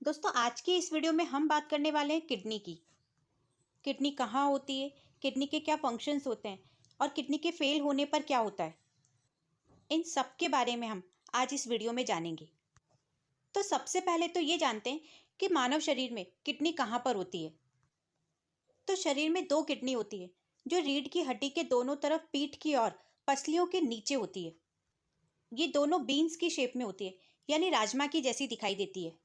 दोस्तों आज की इस वीडियो में हम बात करने वाले हैं किडनी की। किडनी कहाँ होती है, किडनी के क्या फंक्शंस होते हैं और किडनी के फेल होने पर क्या होता है, इन सब के बारे में हम आज इस वीडियो में जानेंगे। तो सबसे पहले तो ये जानते हैं कि मानव शरीर में किडनी कहाँ पर होती है। तो शरीर में दो किडनी होती है जो रीढ़ की हड्डी के दोनों तरफ पीठ की और पसलियों के नीचे होती है। ये दोनों बीन्स की शेप में होती है, यानी राजमा की जैसी दिखाई देती है।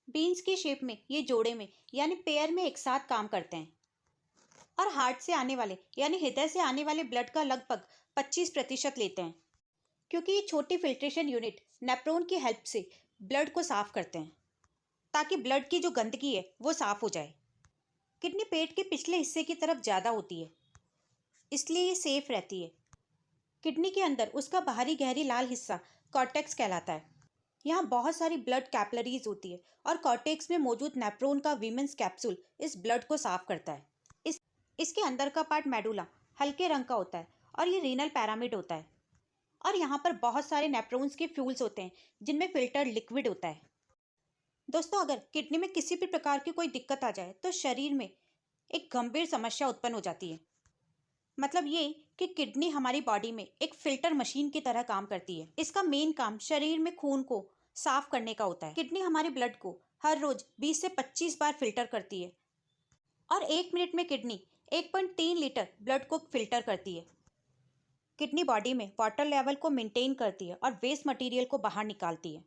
बीन्स की शेप में ये जोड़े में यानी पेयर में एक साथ काम करते हैं और हार्ट से आने वाले यानी हृदय से आने वाले ब्लड का लगभग 25% लेते हैं, क्योंकि ये छोटी फिल्ट्रेशन यूनिट नेफ्रॉन की हेल्प से ब्लड को साफ करते हैं ताकि ब्लड की जो गंदगी है वो साफ हो जाए। किडनी पेट के पिछले हिस्से की तरफ ज़्यादा होती है, इसलिए ये सेफ रहती है। किडनी के अंदर उसका बाहरी गहरी लाल हिस्सा कॉर्टेक्स कहलाता है। यहाँ बहुत सारी ब्लड कैपिलरीज होती है और कॉर्टेक्स में मौजूद नेफ्रॉन का वीमेंस कैप्सूल इस ब्लड को साफ करता है। इसके अंदर का पार्ट मेडुला हल्के रंग का होता है और ये रीनल पैरामिड होता है। और यहाँ पर बहुत सारे नेफ्रॉन्स के फ्यूल्स होते हैं जिनमें फिल्टर्ड लिक्विड होता है। दोस्तों अगर किडनी में किसी भी प्रकार की कोई दिक्कत आ जाए तो शरीर में एक गंभीर समस्या उत्पन्न हो जाती है। मतलब ये कि किडनी हमारी बॉडी में एक फिल्टर मशीन की तरह काम करती है। इसका मेन काम शरीर में खून को साफ करने का होता है। किडनी हमारे ब्लड को हर रोज 20 से 25 बार फिल्टर करती है और 1 मिनट में किडनी 1.3 लीटर ब्लड को फिल्टर करती है। किडनी बॉडी में वाटर लेवल को मेंटेन करती है और वेस्ट मटेरियल को बाहर निकालती है।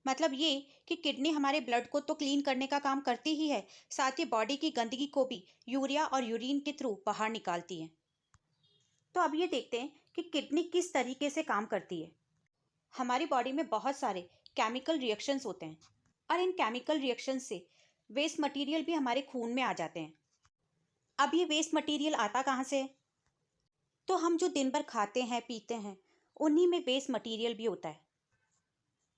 मतलब ये कि किडनी हमारे ब्लड को तो क्लीन करने का काम करती ही है, साथ ही बॉडी की गंदगी को भी यूरिया और यूरिन के थ्रू बाहर निकालती है। तो अब ये देखते हैं कि किडनी किस तरीके से काम करती है। हमारी बॉडी में बहुत सारे केमिकल रिएक्शंस होते हैं और इन केमिकल रिएक्शंस से वेस्ट मटेरियल भी हमारे खून में आ जाते हैं। अब ये वेस्ट मटेरियल आता कहाँ से है? तो हम जो दिन भर खाते हैं पीते हैं उन्हीं में वेस्ट मटेरियल भी होता है।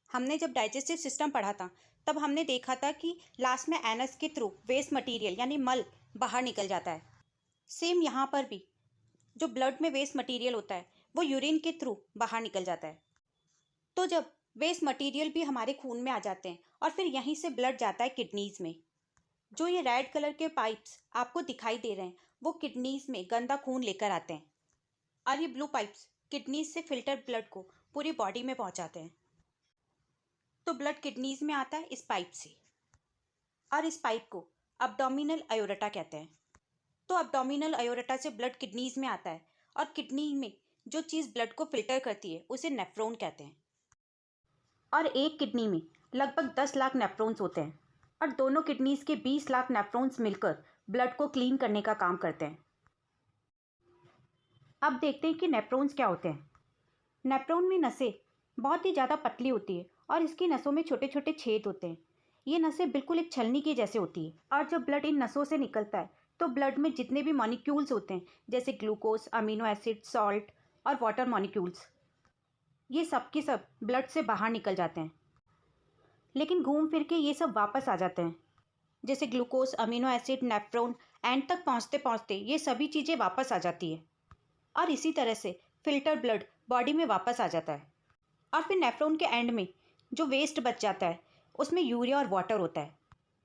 हमने जब डाइजेस्टिव सिस्टम पढ़ा था तब हमने देखा था कि लास्ट में एनस के थ्रू वेस्ट मटेरियल यानी मल बाहर निकल जाता है। सेम यहाँ पर भी जो ब्लड में वेस्ट मटेरियल होता है वो यूरिन के थ्रू बाहर निकल जाता है। तो जब वेस्ट मटेरियल भी हमारे खून में आ जाते हैं और फिर यहीं से ब्लड जाता है किडनीज में। जो ये रेड कलर के पाइप्स आपको दिखाई दे रहे हैं वो किडनीज में गंदा खून लेकर आते हैं और ये ब्लू पाइप्स किडनीज से फिल्टर ब्लड को पूरी बॉडी में पहुंचाते हैं। तो ब्लड किडनीज में आता है इस पाइप से और इस पाइप को अब्डोमिनल अयोरेटा कहते हैं। तो अब्डोमिनल अयोरेटा से ब्लड किडनीज में आता है और किडनी में जो चीज़ ब्लड को फिल्टर करती है उसे नेफ्रॉन कहते हैं। और एक किडनी में लगभग 10 लाख नेफ्रॉन्स होते हैं और दोनों किडनीज के 20 लाख नेफ्रॉन्स मिलकर ब्लड को क्लीन करने का काम करते हैं। अब देखते हैं कि नेफ्रॉन्स क्या होते हैं। नेफ्रॉन में नसें बहुत ही ज़्यादा पतली होती है और इसकी नसों में छोटे छोटे छेद होते हैं। ये नसें बिल्कुल एक छलनी की जैसे होती है और जब ब्लड इन नसों से निकलता है तो ब्लड में जितने भी मॉलिक्यूल्स होते हैं जैसे ग्लूकोज, अमीनो एसिड, सॉल्ट और वाटर मॉलिक्यूल्स, ये सब के सब ब्लड से बाहर निकल जाते हैं। लेकिन घूम फिर के ये सब वापस आ जाते हैं, जैसे glucose, amino acid, nephron, and तक पहुँचते पहुँचते ये सभी चीज़ें वापस आ जाती है और इसी तरह से फिल्टर ब्लड बॉडी में वापस आ जाता है। और फिर नेफ्रॉन के एंड में जो वेस्ट बच जाता है उसमें यूरिया और वाटर होता है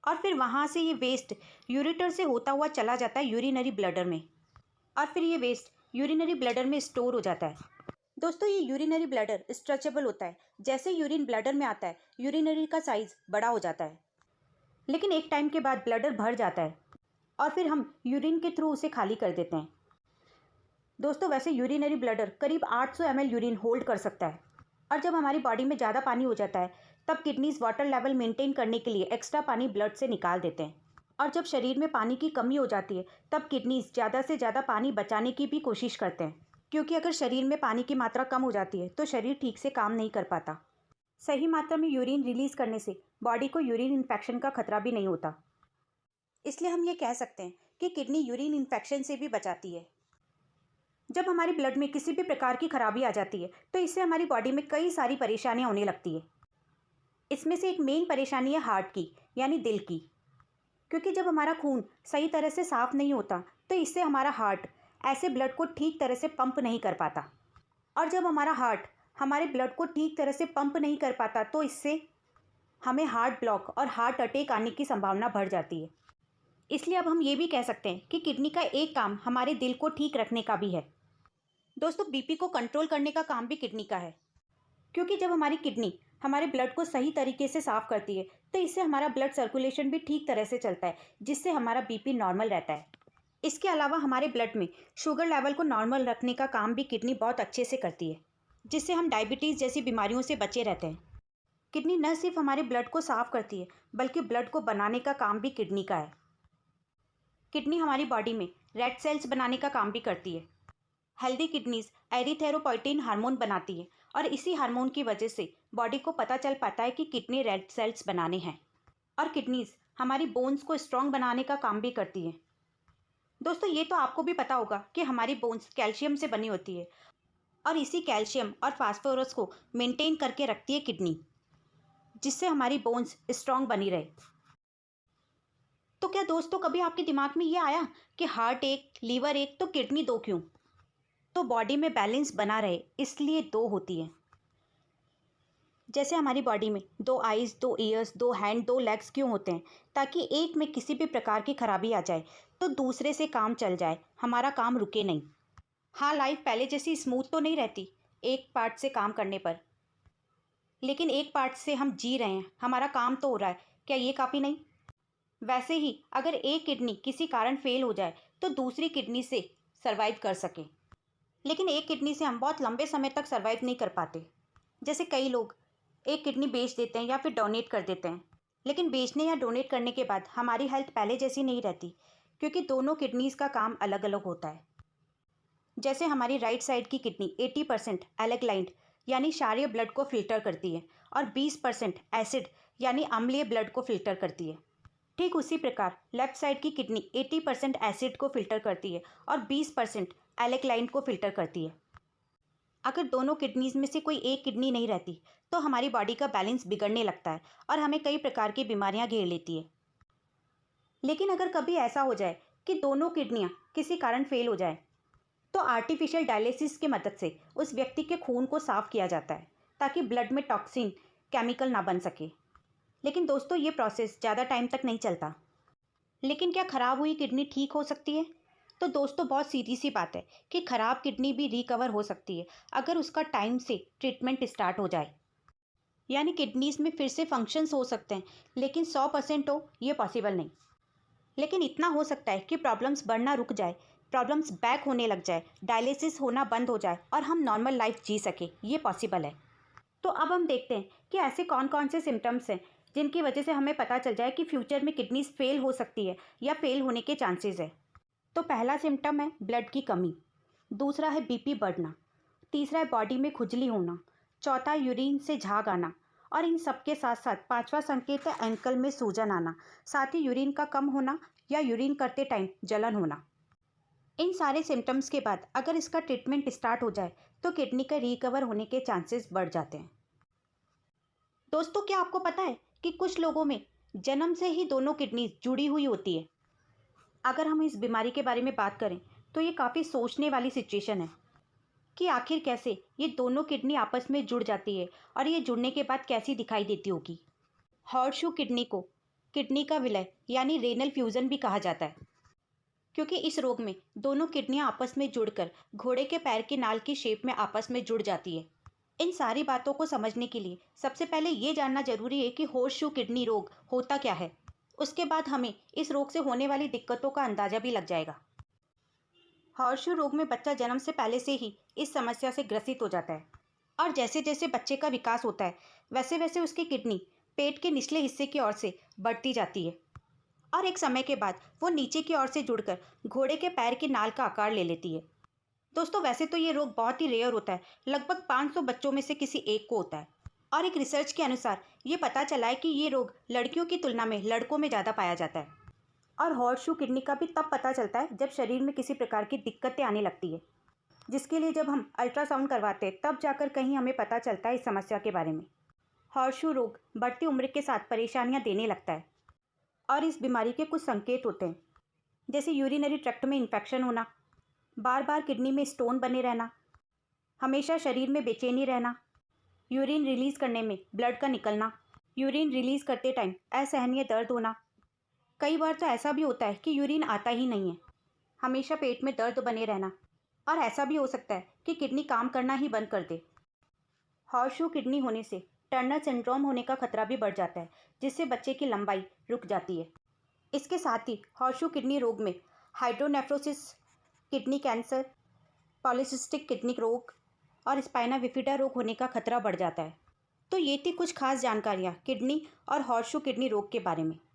और फिर वहाँ से ये वेस्ट यूरेटर से होता हुआ चला जाता है यूरिनरी ब्लडर में और फिर ये वेस्ट यूरिनरी ब्लडर में स्टोर हो जाता है। दोस्तों ये यूरिनरी ब्लडर स्ट्रेचेबल होता है। जैसे यूरिन ब्लडर में आता है यूरिनरी का साइज़ बड़ा हो जाता है, लेकिन एक टाइम के बाद ब्लडर भर जाता है और फिर हम यूरिन के थ्रू उसे खाली कर देते हैं। दोस्तों वैसे यूरिनरी ब्लडर करीब 800 ml यूरिन होल्ड कर सकता है और जब हमारी बॉडी में ज़्यादा पानी हो जाता है तब किडनीज वाटर लेवल मेंटेन करने के लिए एक्स्ट्रा पानी ब्लड से निकाल देते हैं और जब शरीर में पानी की कमी हो जाती है तब किडनीज ज़्यादा से ज़्यादा पानी बचाने की भी कोशिश करते हैं, क्योंकि अगर शरीर में पानी की मात्रा कम हो जाती है तो शरीर ठीक से काम नहीं कर पाता। सही मात्रा में यूरिन रिलीज़ करने से बॉडी को यूरिन इन्फेक्शन का खतरा भी नहीं होता। इसलिए हम ये कह सकते हैं कि किडनी यूरिन इन्फेक्शन से भी बचाती है। जब हमारे ब्लड में किसी भी प्रकार की खराबी आ जाती है तो इससे हमारी बॉडी में कई सारी परेशानियां होने लगती है। इसमें से एक मेन परेशानी है हार्ट की, यानी दिल की, क्योंकि जब हमारा खून सही तरह से साफ़ नहीं होता तो इससे हमारा हार्ट ऐसे ब्लड को ठीक तरह से पंप नहीं कर पाता और जब हमारा हार्ट हमारे ब्लड को ठीक तरह से पंप नहीं कर पाता तो इससे हमें हार्ट ब्लॉक और हार्ट अटैक आने की संभावना बढ़ जाती है। इसलिए अब हम ये भी कह सकते हैं कि किडनी का एक काम हमारे दिल को ठीक रखने का भी है। दोस्तों, बीपी को कंट्रोल करने का काम भी किडनी का है, क्योंकि जब हमारी किडनी हमारे ब्लड को सही तरीके से साफ करती है तो इससे हमारा ब्लड सर्कुलेशन भी ठीक तरह से चलता है, जिससे हमारा बीपी नॉर्मल रहता है। इसके अलावा हमारे ब्लड में शुगर लेवल को नॉर्मल रखने का काम भी किडनी बहुत अच्छे से करती है, जिससे हम डायबिटीज़ जैसी बीमारियों से बचे रहते हैं। किडनी न सिर्फ हमारे ब्लड को साफ करती है, बल्कि ब्लड को बनाने का काम भी किडनी का है। किडनी हमारी बॉडी में रेड सेल्स बनाने का काम भी करती है। हेल्दी किडनीज एरिथेरोपोइटिन हार्मोन बनाती है और इसी हार्मोन की वजह से बॉडी को पता चल पाता है कि कितने रेड सेल्स बनाने हैं। और किडनीज हमारी बोन्स को स्ट्रॉन्ग बनाने का काम भी करती है। दोस्तों, ये तो आपको भी पता होगा कि हमारी बोन्स कैल्शियम से बनी होती है और इसी कैल्शियम और फास्फोरस को मेंटेन करके रखती है किडनी, जिससे हमारी बोन्स स्ट्रॉन्ग बनी रहे। तो क्या दोस्तों कभी आपके दिमाग में ये आया कि हार्ट एक, लीवर एक, तो किडनी दो क्यों? तो बॉडी में बैलेंस बना रहे इसलिए दो होती है। जैसे हमारी बॉडी में 2 आइज़, 2 ईयर्स, 2 हैंड, 2 लेग्स क्यों होते हैं? ताकि एक में किसी भी प्रकार की खराबी आ जाए तो दूसरे से काम चल जाए, हमारा काम रुके नहीं। हाँ, लाइफ पहले जैसी स्मूथ तो नहीं रहती एक पार्ट से काम करने पर, लेकिन एक पार्ट से हम जी रहे हैं, हमारा काम तो हो रहा है। क्या ये काफ़ी नहीं? वैसे ही अगर एक किडनी किसी कारण फेल हो जाए तो दूसरी किडनी से सर्वाइव कर सके, लेकिन एक किडनी से हम बहुत लंबे समय तक सर्वाइव नहीं कर पाते। जैसे कई लोग एक किडनी बेच देते हैं या फिर डोनेट कर देते हैं, लेकिन बेचने या डोनेट करने के बाद हमारी हेल्थ पहले जैसी नहीं रहती, क्योंकि दोनों किडनीज़ का काम अलग अलग होता है। जैसे हमारी राइट साइड की किडनी 80% एलेक्लाइंड यानी क्षारीय ब्लड को फिल्टर करती है और 20% एसिड यानी अम्लीय ब्लड को फिल्टर करती है। ठीक उसी प्रकार लेफ्ट साइड की किडनी 80% एसिड को फिल्टर करती है और 20% एलेक्लाइंड को फिल्टर करती है। अगर दोनों किडनीज में से कोई एक किडनी नहीं रहती तो हमारी बॉडी का बैलेंस बिगड़ने लगता है और हमें कई प्रकार की बीमारियां घेर लेती है। लेकिन अगर कभी ऐसा हो जाए कि दोनों किडनियां किसी कारण फेल हो जाए तो आर्टिफिशियल डायलिसिस की मदद से उस व्यक्ति के खून को साफ किया जाता है, ताकि ब्लड में टॉक्सिन केमिकल ना बन सके। लेकिन दोस्तों, ये प्रोसेस ज़्यादा टाइम तक नहीं चलता। लेकिन क्या ख़राब हुई किडनी ठीक हो सकती है? तो दोस्तों, बहुत सीधी सी बात है कि ख़राब किडनी भी रिकवर हो सकती है अगर उसका टाइम से ट्रीटमेंट स्टार्ट हो जाए। यानी किडनीज में फिर से फंक्शंस हो सकते हैं, लेकिन 100% हो ये पॉसिबल नहीं। लेकिन इतना हो सकता है कि प्रॉब्लम्स बढ़ना रुक जाए, प्रॉब्लम्स बैक होने लग जाए, डायलिसिस होना बंद हो जाए और हम नॉर्मल लाइफ जी सके, ये पॉसिबल है। तो अब हम देखते हैं कि ऐसे कौन कौन से सिम्टम्स हैं जिनकी वजह से हमें पता चल जाए कि फ्यूचर में किडनीज फेल हो सकती है या फेल होने के चांसेस है। तो पहला सिम्टम है ब्लड की कमी, दूसरा है बीपी बढ़ना, तीसरा है बॉडी में खुजली होना, चौथा यूरिन से झाग आना और इन सबके साथ साथ पांचवा संकेत है एंकल में सूजन आना, साथ ही यूरिन का कम होना या यूरिन करते टाइम जलन होना। इन सारे सिम्टम्स के बाद अगर इसका ट्रीटमेंट स्टार्ट हो जाए तो किडनी का रिकवर होने के चांसेस बढ़ जाते हैं। दोस्तों, क्या आपको पता है कि कुछ लोगों में जन्म से ही दोनों किडनी जुड़ी हुई होती है? अगर हम इस बीमारी के बारे में बात करें तो ये काफ़ी सोचने वाली सिचुएशन है कि आखिर कैसे ये दोनों किडनी आपस में जुड़ जाती है और ये जुड़ने के बाद कैसी दिखाई देती होगी। हॉर्सशू किडनी को किडनी का विलय यानी रेनल फ्यूजन भी कहा जाता है, क्योंकि इस रोग में दोनों किडनियां आपस में जुड़कर घोड़े के पैर की नाल की शेप में आपस में जुड़ जाती है। इन सारी बातों को समझने के लिए सबसे पहले ये जानना जरूरी है कि हॉर्सशू किडनी रोग होता क्या है। उसके बाद हमें इस रोग से होने वाली दिक्कतों का अंदाजा भी लग जाएगा। हॉर्सशू रोग में बच्चा जन्म से पहले से ही इस समस्या से ग्रसित हो जाता है और जैसे जैसे बच्चे का विकास होता है वैसे वैसे उसकी किडनी पेट के निचले हिस्से की ओर से बढ़ती जाती है और एक समय के बाद वो नीचे की ओर से जुड़कर घोड़े के पैर की नाल का आकार ले लेती है। दोस्तों, वैसे तो ये रोग बहुत ही रेयर होता है, लगभग 500 बच्चों में से किसी एक को होता है और एक रिसर्च के अनुसार ये पता चला है कि ये रोग लड़कियों की तुलना में लड़कों में ज़्यादा पाया जाता है। और हॉर्सशू किडनी का भी तब पता चलता है जब शरीर में किसी प्रकार की दिक्कतें आने लगती है, जिसके लिए जब हम अल्ट्रासाउंड करवाते हैं तब जाकर कहीं हमें पता चलता है इस समस्या के बारे में। हॉर्सशू रोग बढ़ती उम्र के साथ परेशानियां देने लगता है और इस बीमारी के कुछ संकेत होते हैं, जैसे यूरिनरी ट्रैक्ट में इन्फेक्शन होना, बार बार किडनी में स्टोन बने रहना, हमेशा शरीर में बेचैनी रहना, यूरिन रिलीज करने में ब्लड का निकलना, यूरिन रिलीज़ करते टाइम असहनीय दर्द होना। कई बार तो ऐसा भी होता है कि यूरिन आता ही नहीं है। हमेशा पेट में दर्द बने रहना। और ऐसा भी हो सकता है कि किडनी काम करना ही बंद कर दे। हॉर्सशू किडनी होने से टर्नर सिंड्रोम होने का खतरा भी बढ़ जाता है, जिससे बच्चे की लंबाई रुक जाती है। इसके साथ ही हॉर्सशू किडनी रोग में hydronephrosis, kidney cancer, polycystic kidney रोग और स्पाइना बिफिडा रोग होने का खतरा बढ़ जाता है। तो ये थी कुछ खास जानकारियाँ किडनी और हॉर्सशू किडनी रोग के बारे में।